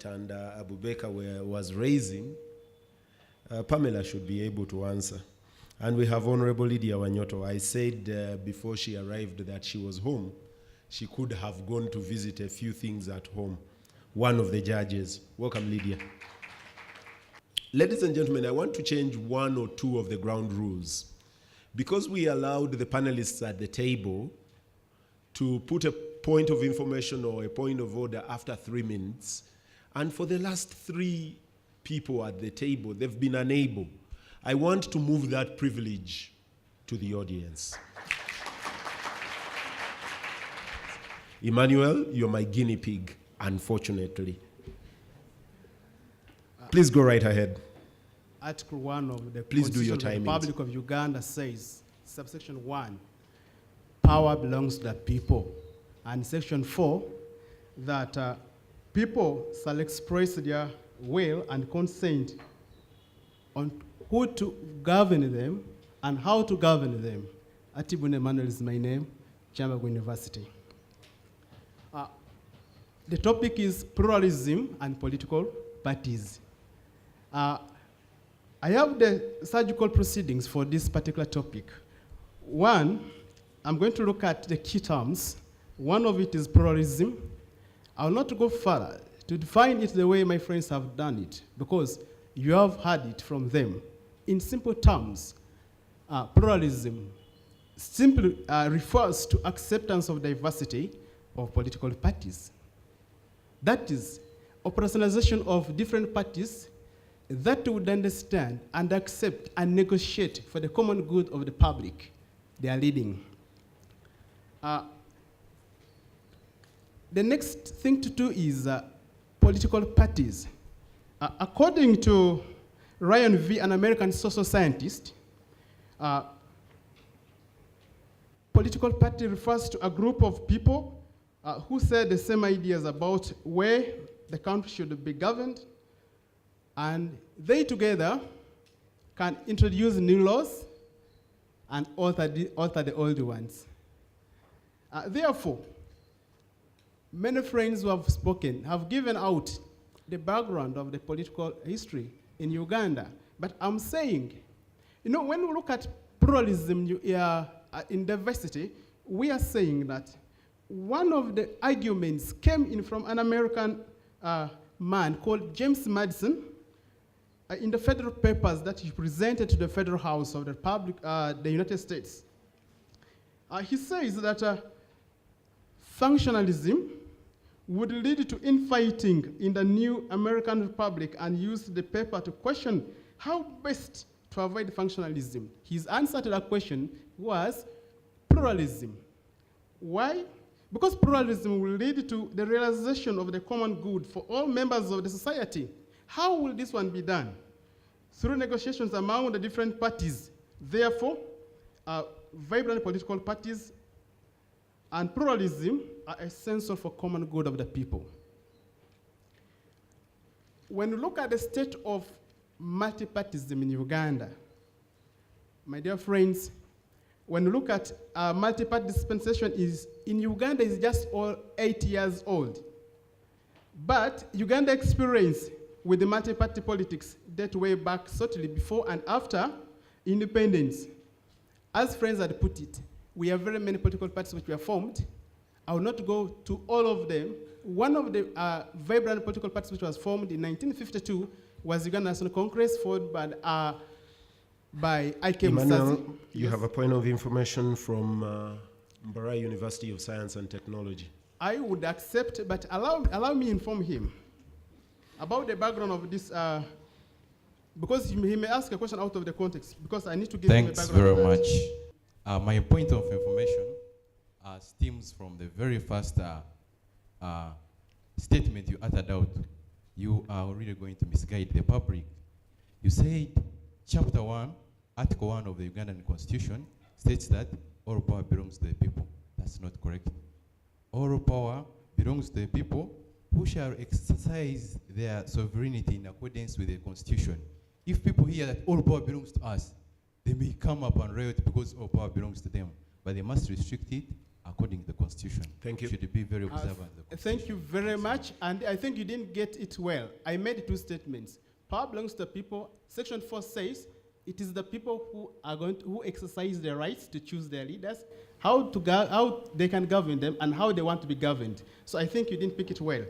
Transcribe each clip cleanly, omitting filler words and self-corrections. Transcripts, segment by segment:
and Abu Bakr was raising, Pamela should be able to answer. And we have Honorable Lydia Wanyoto. I said before she arrived that she was home. She could have gone to visit a few things at home. One of the judges. Welcome, Lydia. Ladies and gentlemen, I want to change one or two of the ground rules. Because we allowed the panelists at the table to put a point of information or a point of order after 3 minutes, and for the last 3 people at the table, they've been unable. I want to move that privilege to the audience. Emmanuel, you're my guinea pig, unfortunately. Please go right ahead. Article 1 of the Please do Constitution your of the timings. Republic of Uganda says, subsection 1, power belongs to the people. And section 4, that people shall express their will and consent on who to govern them and how to govern them. Atibune Emmanuel is my name, Chamberlain University. The topic is pluralism and political parties. I have the surgical proceedings for this particular topic. One, I'm going to look at the key terms. One of it is pluralism. I will not go further to define it the way my friends have done it, because you have heard it from them. In simple terms, pluralism simply refers to acceptance of diversity of political parties. That is, operationalization of different parties that would understand and accept and negotiate for the common good of the public they are leading. The next thing to do is political parties. According to Ryan V., an American social scientist, political party refers to a group of people who share the same ideas about where the country should be governed, and they together can introduce new laws and alter the old ones. Therefore, many friends who have spoken have given out the background of the political history in Uganda. But I'm saying, when we look at pluralism in diversity, we are saying that one of the arguments came in from an American man called James Madison in the federal papers that he presented to the Federal House of the Republic, the United States. He says that functionalism would lead to infighting in the new American Republic, and used the paper to question how best to avoid functionalism. His answer to that question was pluralism. Why? Because pluralism will lead to the realization of the common good for all members of the society. How will this one be done? Through negotiations among the different parties. Therefore, vibrant political parties and pluralism are essential for common good of the people. When you look at the state of multipartyism in Uganda, my dear friends, when you look at multi-party dispensation in Uganda is just 8 years old. But Uganda experience with the multi-party politics that way back certainly before and after independence. As friends had put it, we have very many political parties which were formed. I will not go to all of them. One of the vibrant political parties which was formed in 1952 was Uganda National Congress, formed by I.K. Emmanuel, Musazi. you have a point of information from Mbarara University of Science and Technology. I would accept, but allow me inform him about the background of this, because he may ask a question out of the context, because I need to give him a background. Thanks very much. My point of information stems from the very first statement you uttered out. You are really going to misguide the public. You said Chapter 1, Article 1 of the Ugandan Constitution states that all power belongs to the people. That's not correct. All power belongs to the people who shall exercise their sovereignty in accordance with the Constitution. If people hear that all power belongs to us, they may come up and riot because all power belongs to them. But they must restrict it according to the constitution. Thank you. Should be very observant. of the Thank you constitution. very much. And I think you didn't get it well. I made two statements. Power belongs to the people. Section 4 says it is the people who are who exercise their rights to choose their leaders, how they can govern them, and how they want to be governed. So I think you didn't pick it well.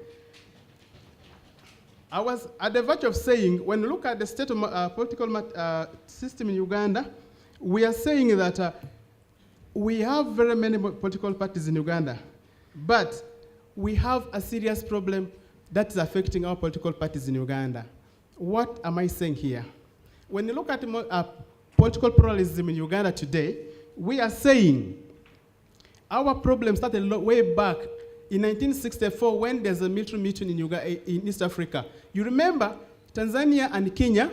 I was at the verge of saying, when you look at the state of political system in Uganda, we are saying that we have very many political parties in Uganda, but we have a serious problem that is affecting our political parties in Uganda. What am I saying here? When you look at political pluralism in Uganda today, we are saying our problem started way back in 1964 when there's a military mutiny in East Africa. You remember Tanzania and Kenya,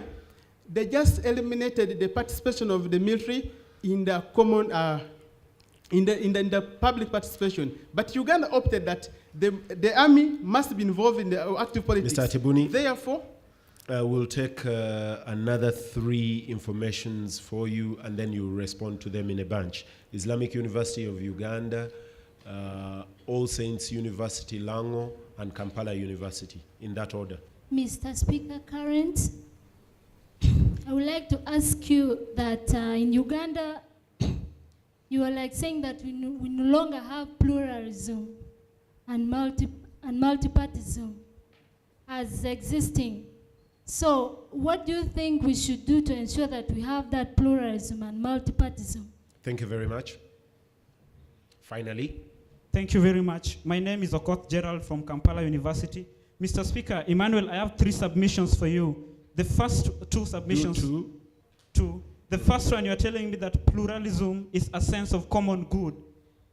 they just eliminated the participation of the military in the common, in the public participation. But Uganda opted that the army must be involved in the active politics. Mr. Atibuni, Therefore, we'll take another 3 informations for you, and then you respond to them in a bunch. Islamic University of Uganda, All Saints University Lango, and Kampala University, in that order. Mr. Speaker, current, I would like to ask you that in Uganda, you are like saying that we no longer have pluralism and multipartism as existing. So what do you think we should do to ensure that we have that pluralism and multipartism? Thank you very much. Finally. Thank you very much. My name is Okoth Gerald from Kampala University. Mr. Speaker, Emmanuel, I have 3 submissions for you. The first 2 submissions. Two. The first one, you're telling me that pluralism is a sense of common good.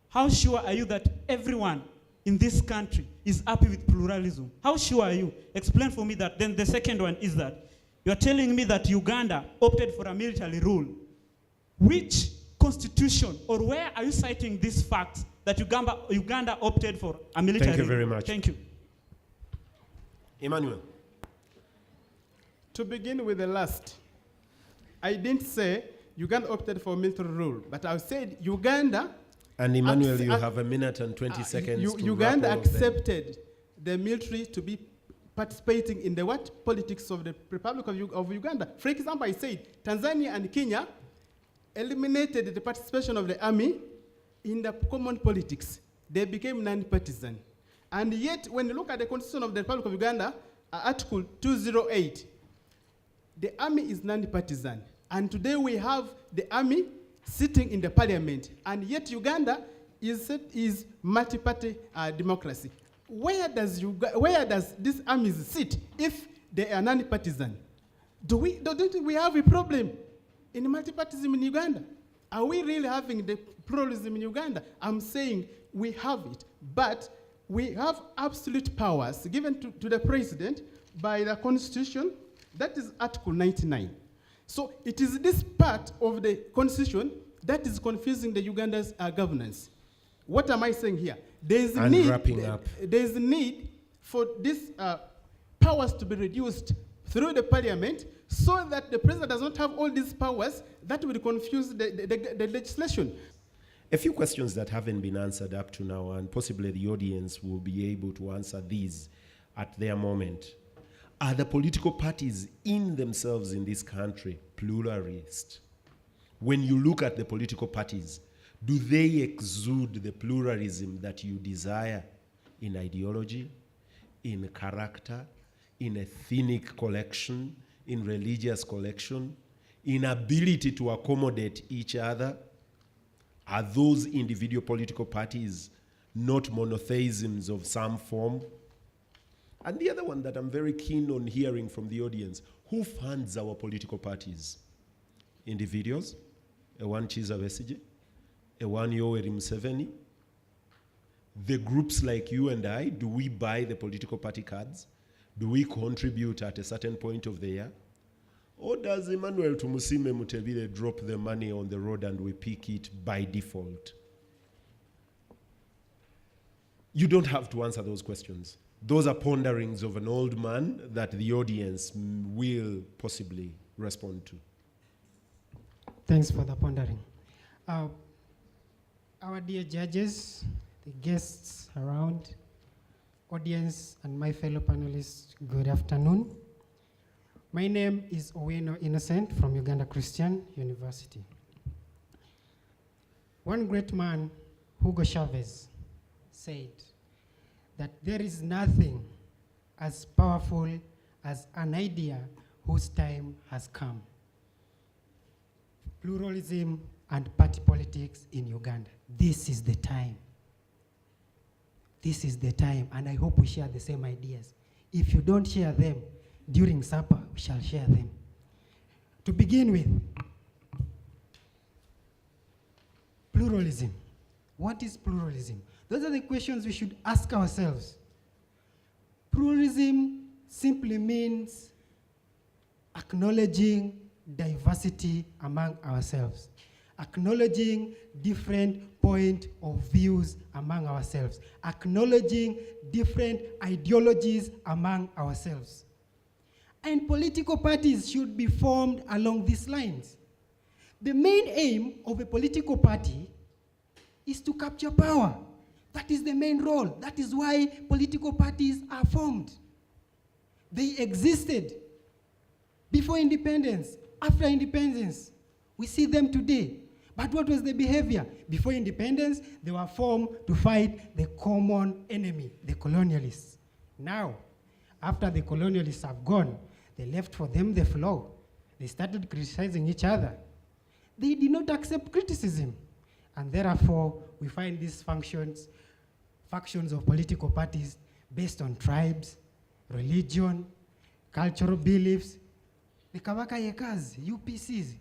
How sure are you that everyone in this country is happy with pluralism? How sure are you? Explain for me that. Then the second one is that you're telling me that Uganda opted for a military rule. Which constitution or where are you citing these facts that Uganda opted for a military rule? Thank you very much. Thank you. Emmanuel. to begin with the last, I didn't say Uganda opted for military rule, but I said Uganda. And Emmanuel, you have a minute and 20 seconds to Uganda wrap all of them. accepted the military to be participating in the what politics of the Republic of Uganda. For example, I said Tanzania and Kenya eliminated the participation of the army in the common politics. They became non-partisan. And yet, when you look at the Constitution of the Republic of Uganda, Article 208, the army is non-partisan. And today we have the army sitting in the parliament. And yet Uganda is multi-party democracy. Where does these armies sit if they are non-partisan? Don't we have a problem in multipartism in Uganda? Are we really having the pluralism in Uganda? I'm saying we have it, but we have absolute powers given to the president by the constitution. That is Article 99. So it is this part of the constitution that is confusing the Uganda's governance. What am I saying here? There is a need for these powers to be reduced through the parliament so that the president does not have all these powers that will confuse the legislation. A few questions that haven't been answered up to now, and possibly the audience will be able to answer these at their moment. Are the political parties in themselves in this country pluralist? When you look at the political parties, do they exude the pluralism that you desire in ideology, in character, in ethnic collection, in religious collection, in ability to accommodate each other? Are those individual political parties not monotheisms of some form? And the other one that I'm very keen on hearing from the audience, who funds our political parties? Individuals, Ewan Chiza Besigye, Ewan Yoweri Museveni, the groups like you and I, do we buy the political party cards? Do we contribute at a certain point of the year? Or does Emmanuel Tumusime Mutebile drop the money on the road and we pick it by default? You don't have to answer those questions. Those are ponderings of an old man that the audience will possibly respond to. Thanks for the pondering. Our dear judges, the guests around, audience, and my fellow panelists, good afternoon. My name is Owino Innocent from Uganda Christian University. One great man, Hugo Chavez, said that there is nothing as powerful as an idea whose time has come. Pluralism and party politics in Uganda. This is the time. This is the time, and I hope we share the same ideas. If you don't share them, during supper, we shall share them. To begin with, pluralism. What is pluralism? Those are the questions we should ask ourselves. Pluralism simply means acknowledging diversity among ourselves, acknowledging different point of views among ourselves, acknowledging different ideologies among ourselves. And political parties should be formed along these lines. The main aim of a political party is to capture power. That is the main role. That is why political parties are formed. They existed before independence, after independence. We see them today. But what was the behavior? Before independence, they were formed to fight the common enemy, the colonialists. Now, after the colonialists have gone, they left for them the floor. They started criticizing each other. They did not accept criticism. And therefore, we find these factions of political parties based on tribes, religion, cultural beliefs. The Kawaka Yekas, UPCs,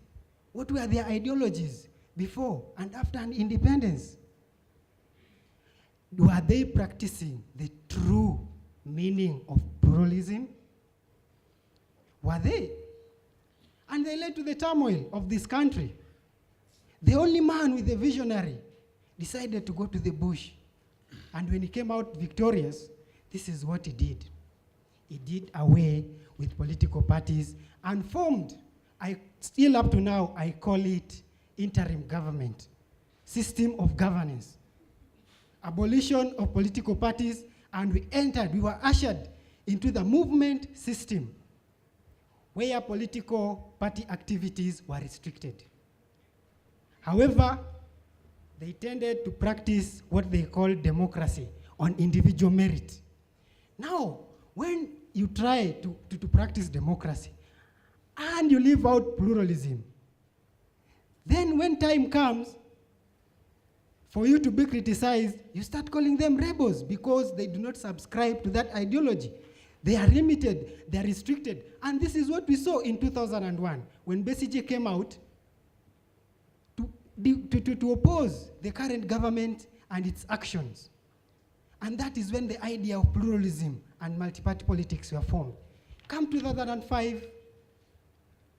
what were their ideologies before and after an independence? Were they practicing the true meaning of pluralism? Were they? And they led to the turmoil of this country. The only man with a visionary decided to go to the bush. And when he came out victorious, this is what he did. He did away with political parties and formed, still up to now, I call it interim government, system of governance, abolition of political parties, and we were ushered into the movement system where political party activities were restricted. However, they tended to practice what they call democracy on individual merit. Now, when you try to practice democracy and you leave out pluralism, then when time comes for you to be criticized, you start calling them rebels because they do not subscribe to that ideology. They are limited, they are restricted. And this is what we saw in 2001 when BCG came out to oppose the current government and its actions. And that is when the idea of pluralism and multi-party politics were formed. Come 2005,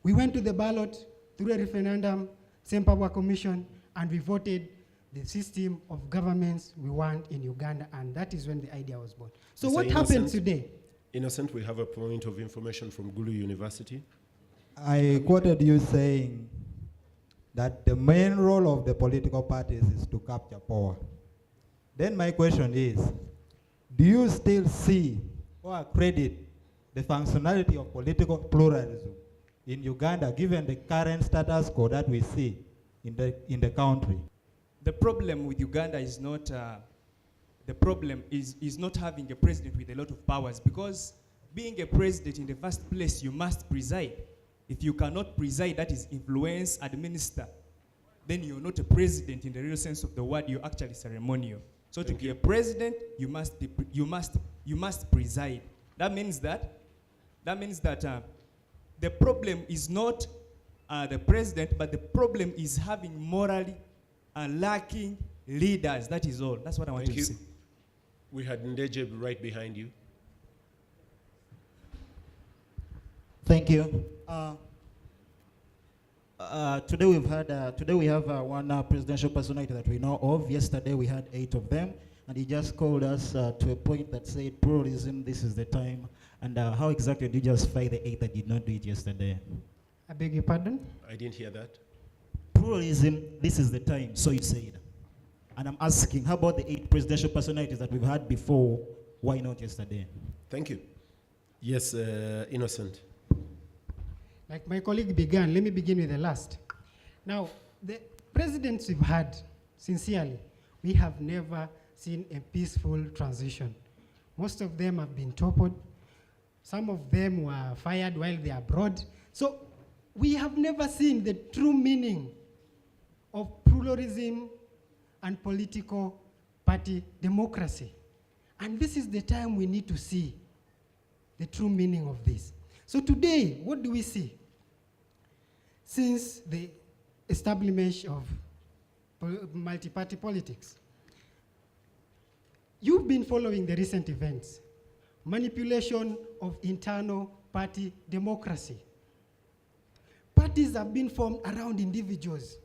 we went to the ballot through a referendum, same power commission, and we voted the system of governments we want in Uganda, and that is when the idea was born. So Mr. what happened today? Innocent, we have a point of information from Gulu University. I quoted you saying that the main role of the political parties is to capture power. Then my question is, do you still see or accredit the functionality of political pluralism in Uganda given the current status quo that we see in the country? The problem with Uganda is not, the problem is not having a president with a lot of powers, because being a president in the first place, you must preside. If you cannot preside, that is influence, administer, then you're not a president in the real sense of the word, you're actually ceremonial. So to be a president, you must preside. That means that the problem is not the president, but the problem is having morally lacking leaders. That is all. That's what I want to say. We had Ndeje right behind you. Thank you. Today we have one presidential personality that we know of. Yesterday we had 8 of them, and he just called us to a point that said pluralism, this is the time. And how exactly did you justify the 8 that did not do it yesterday? I beg your pardon? I didn't hear that. Pluralism, this is the time, so you said. And I'm asking, how about the 8 presidential personalities that we've had before? Why not yesterday? Thank you. Yes, Innocent. Like my colleague began, let me begin with the last. Now, the presidents we've had, sincerely, we have never seen a peaceful transition. Most of them have been toppled. Some of them were fired while they are abroad. So we have never seen the true meaning of pluralism and political party democracy. And this is the time we need to see the true meaning of this. So today, what do we see? Since the establishment of multi-party politics, you've been following the recent events. Manipulation of internal party democracy. Parties have been formed around individuals.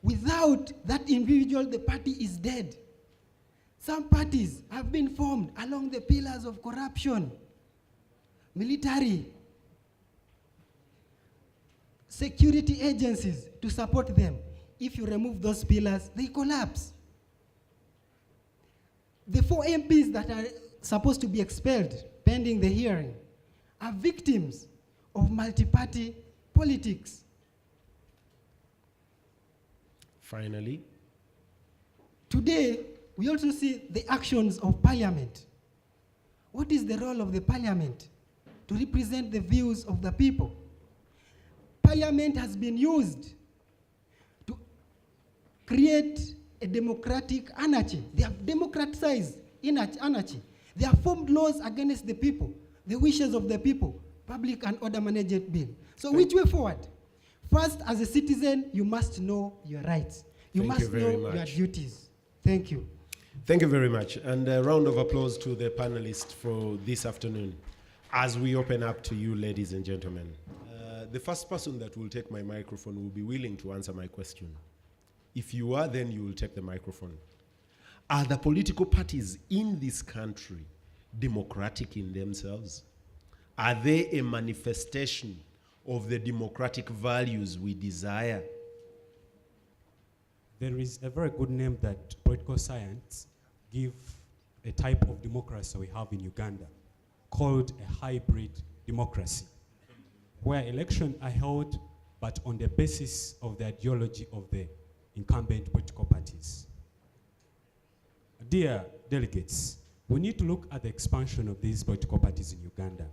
Without that individual, the party is dead. Some parties have been formed along the pillars of corruption, military, security agencies to support them. If you remove those pillars, they collapse. The 4 MPs that are supposed to be expelled pending the hearing are victims of multi-party politics. Finally. Today, we also see the actions of parliament. What is the role of the parliament? To represent the views of the people. Parliament has been used to create a democratic anarchy. They have democratized anarchy. They have formed laws against the people, the wishes of the people, public and order management bill. So which way forward? First, as a citizen, you must know your rights. You must know your duties. Thank you. Thank you very much. And a round of applause to the panelists for this afternoon as we open up to you, ladies and gentlemen. The first person that will take my microphone will be willing to answer my question. If you are, then you will take the microphone. Are the political parties in this country democratic in themselves? Are they a manifestation of the democratic values we desire? There is a very good name that political science give a type of democracy we have in Uganda called a hybrid democracy, where elections are held but on the basis of the ideology of the incumbent political parties. Dear delegates, we need to look at the expansion of these political parties in Uganda.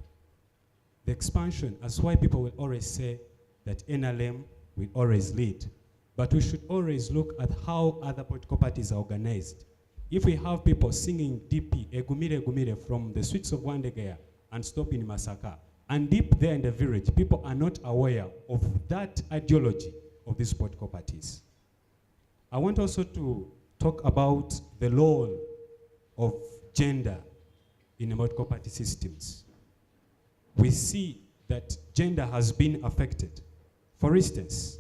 The expansion, as why people will always say that NLM will always lead, but we should always look at how other political parties are organized. If we have people singing DP, Egumire Egumire, from the streets of Wandegea and stop in Masaka, and deep there in the village, people are not aware of that ideology of these political parties. I want also to talk about the role of gender in the political party systems. We see that gender has been affected. For instance,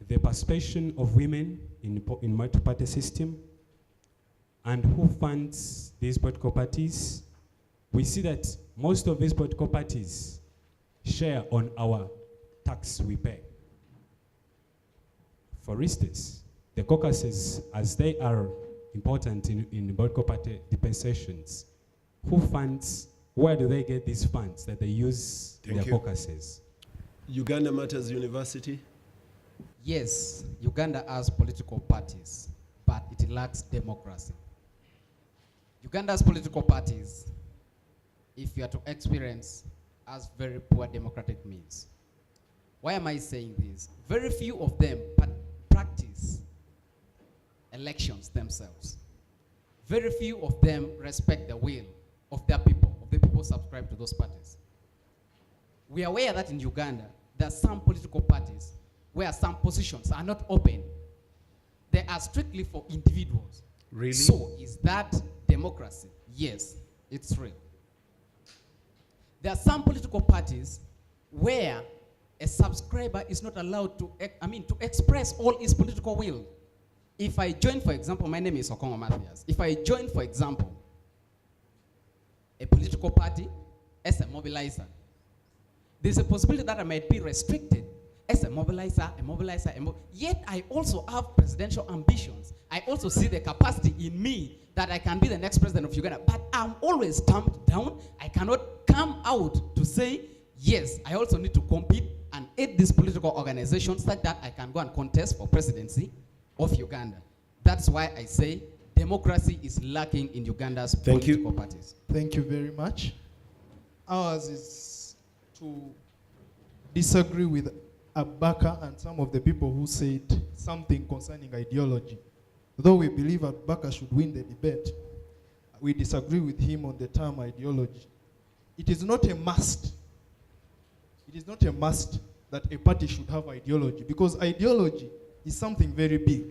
the participation of women in multi-party system and who funds these political parties. We see that most of these political parties share on our tax we pay. For instance, the caucuses, as they are important in political party dispensations, who funds, where do they get these funds that they use in their caucuses? Uganda Matters University. Yes, Uganda has political parties, but it lacks democracy. Uganda's political parties, if you are to experience, has very poor democratic means. Why am I saying this? Very few of them practice elections themselves. Very few of them respect the will of their people, of the people who subscribe to those parties. We are aware that in Uganda, there are some political parties where some positions are not open. They are strictly for individuals. Really? So is that democracy? Yes, it's real. There are some political parties where a subscriber is not allowed to, to express all his political will. If I join, for example, my name is Okongo Mathias. If I join, for example, a political party as a mobilizer, there's a possibility that I might be restricted as a mobilizer, yet I also have presidential ambitions. I also see the capacity in me that I can be the next president of Uganda, but I'm always stamped down. I cannot come out to say, yes, I also need to compete and aid these political organizations such that I can go and contest for presidency of Uganda. That's why I say democracy is lacking in Uganda's political parties. Thank you very much. Ours is to disagree with Abaka and some of the people who said something concerning ideology. Though we believe Abaka should win the debate, we disagree with him on the term ideology. It is not a must. It is not a must that a party should have ideology, because ideology is something very big.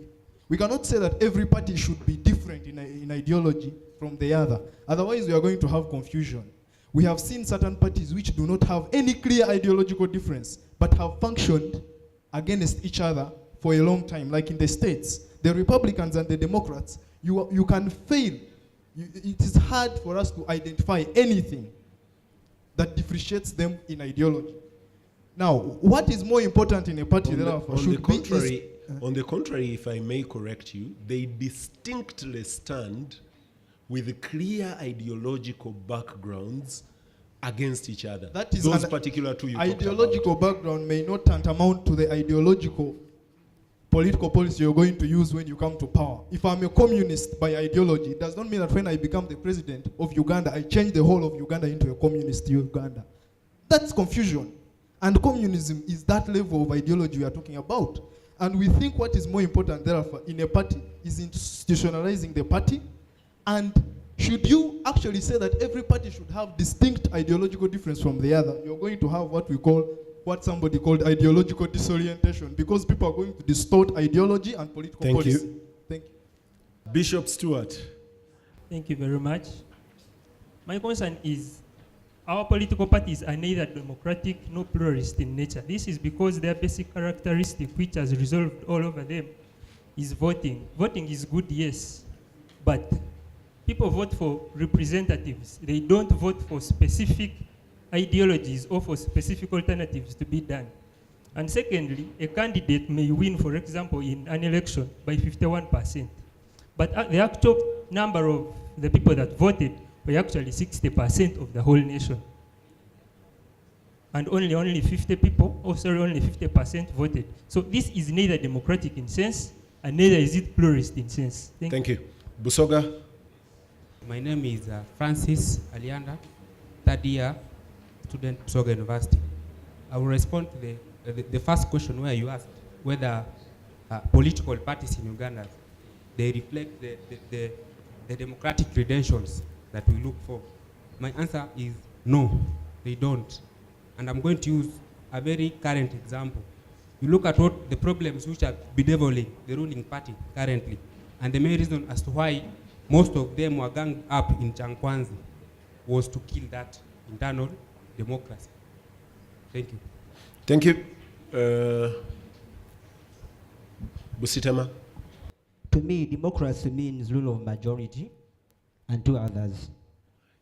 We cannot say that every party should be different in ideology from the other. Otherwise, we are going to have confusion. We have seen certain parties which do not have any clear ideological difference, but have functioned against each other for a long time, like in the States. The Republicans and the Democrats, you can fail. It is hard for us to identify anything that differentiates them in ideology. Now, what is more important in a party On the contrary, if I may correct you, they distinctly stand with clear ideological backgrounds against each other. That is those particular two you ideological background may not tantamount to the ideological political policy you're going to use when you come to power. If I'm a communist by ideology, it does not mean that when I become the president of Uganda, I change the whole of Uganda into a communist Uganda. That's confusion. And communism is that level of ideology we are talking about. And we think what is more important, therefore, in a party is institutionalizing the party. And should you actually say that every party should have distinct ideological difference from the other, you're going to have what somebody called ideological disorientation, because people are going to distort ideology and political policy. Thank you. Bishop Stewart. Thank you very much. My concern is our political parties are neither democratic nor pluralist in nature. This is because their basic characteristic, which has resolved all over them, is voting. Voting is good, yes, but people vote for representatives. They don't vote for specific ideologies or for specific alternatives to be done. And secondly, a candidate may win, for example, in an election by 51%. But the actual number of the people that voted were actually 60% of the whole nation. And only 50 people, only 50% voted. So this is neither democratic in sense, and neither is it pluralist in sense. Thank you. Busoga. My name is Francis Alianda, third year student at Busoga University. I will respond to the first question where you asked whether political parties in Uganda, they reflect the democratic credentials that we look for. My answer is no, they don't. And I'm going to use a very current example. You look at what the problems which are bedeviling the ruling party currently, and the main reason as to why most of them were ganged up in Chankwanzi was to kill that internal democracy. Thank you. Thank you. Busitema. To me, democracy means rule of majority and two others.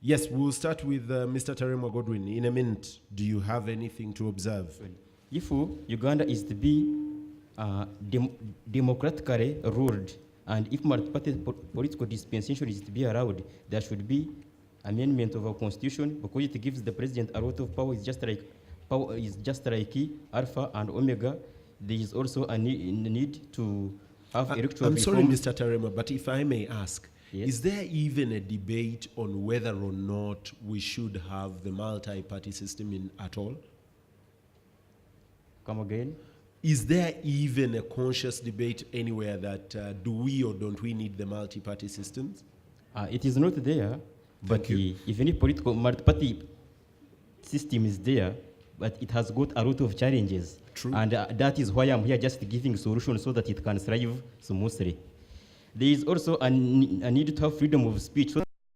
Yes, we'll start with Mr. Taremwa Godwin. In a minute, do you have anything to observe? If Uganda is to be democratically ruled, and if multi-party political dispensation is to be allowed, there should be amendment of our constitution, because it gives the president a lot of power. It's just like alpha and omega. There is also a need to have electoral I'm sorry, reforms. Mr. Taremwa, but if I may ask, yes, is there even a debate on whether or not we should have the multi-party system at all? Come again? Is there even a conscious debate anywhere that do we or don't we need the multi-party systems? It is not there, but if any political multi-party system is there, but it has got a lot of challenges. True. And that is why I'm here just giving solutions so that it can thrive smoothly. There is also a need to have freedom of speech. So